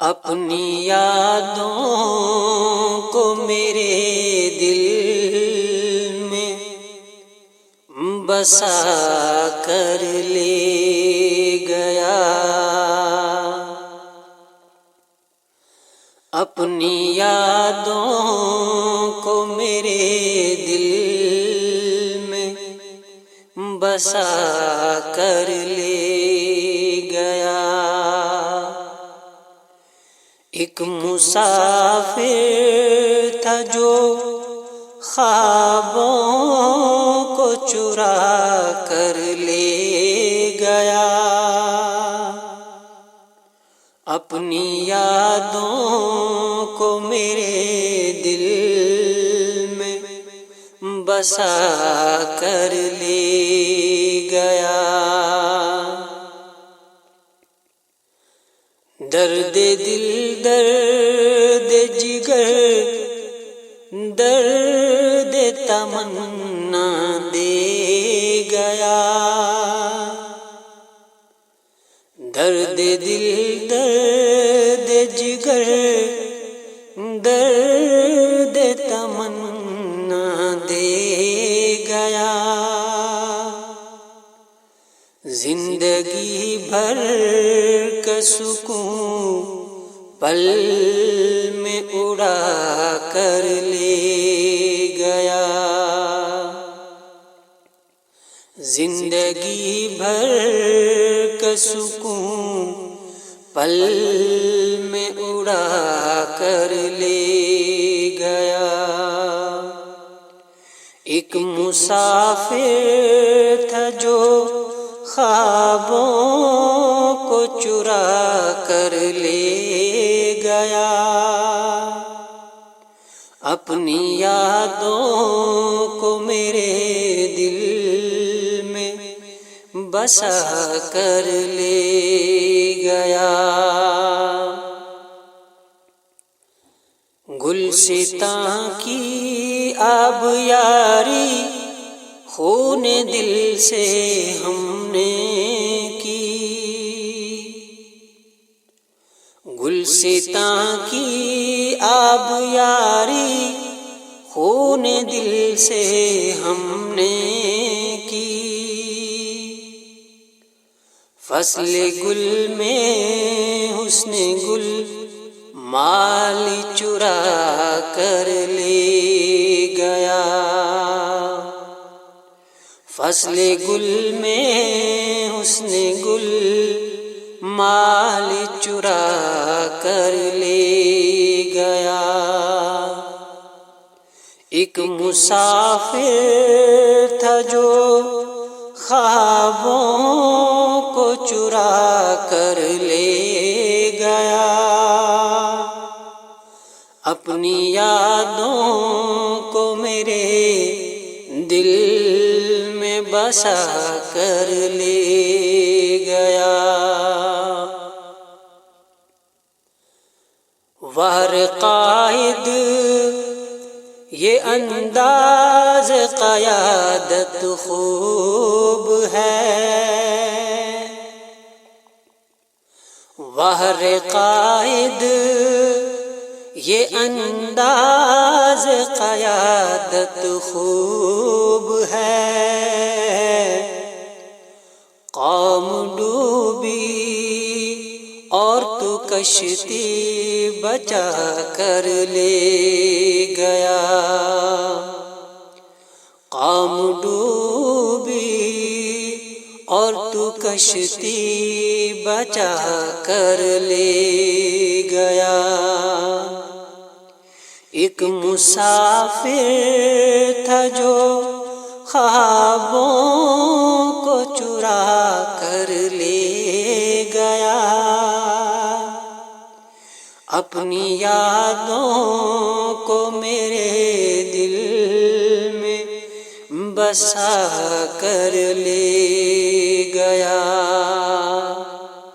اپنی یادوں کو میرے دل میں بسا کر لے گیا، اپنی یادوں کو میرے دل میں بسا کر لے گیا۔ ایک مسافر تھا جو خوابوں کو چرا کر لے گیا، اپنی یادوں کو میرے دل میں بسا کر لے گیا۔ درد دل درد جگر درد تمنا دے گیا، درد دل درد جگر درد تمنا دے گیا۔ زندگی بھر کا سکون پل میں اڑا کر لے گیا، زندگی بھر کا سکون پل میں اڑا کر لے گیا۔ ایک مسافر تھا جو خوابوں کو چرا کر لے گیا، اپنی یادوں کو میرے دل میں بسا کر لے گیا۔ گلستاں کی آب یاری خون دل سے ہم نے کی، گلستاں کی آب یاری خون دل سے ہم نے کی، فصل گل میں حسن گل مال چرا کر لے گیا، فصل گل میں حسن گل مال چرا کر لے گیا۔ ایک مسافر تھا جو خوابوں کو چرا کر لے گیا، اپنی یادوں کو میرے دل میں بسا کر لے گیا۔ وار قائد یہ انداز قیادت خوب ہے، وار قائد یہ انداز قیادت خوب ہے، قوم ڈوبی اور تو کشتی بچا کر لے گیا، قوم ڈوبی اور تو کشتی بچا کر لے گیا۔ ایک مسافر تھا جو خوابوں کو چرا کر لے گیا، اپنی یادوں کو میرے دل میں بسا کر لے گیا۔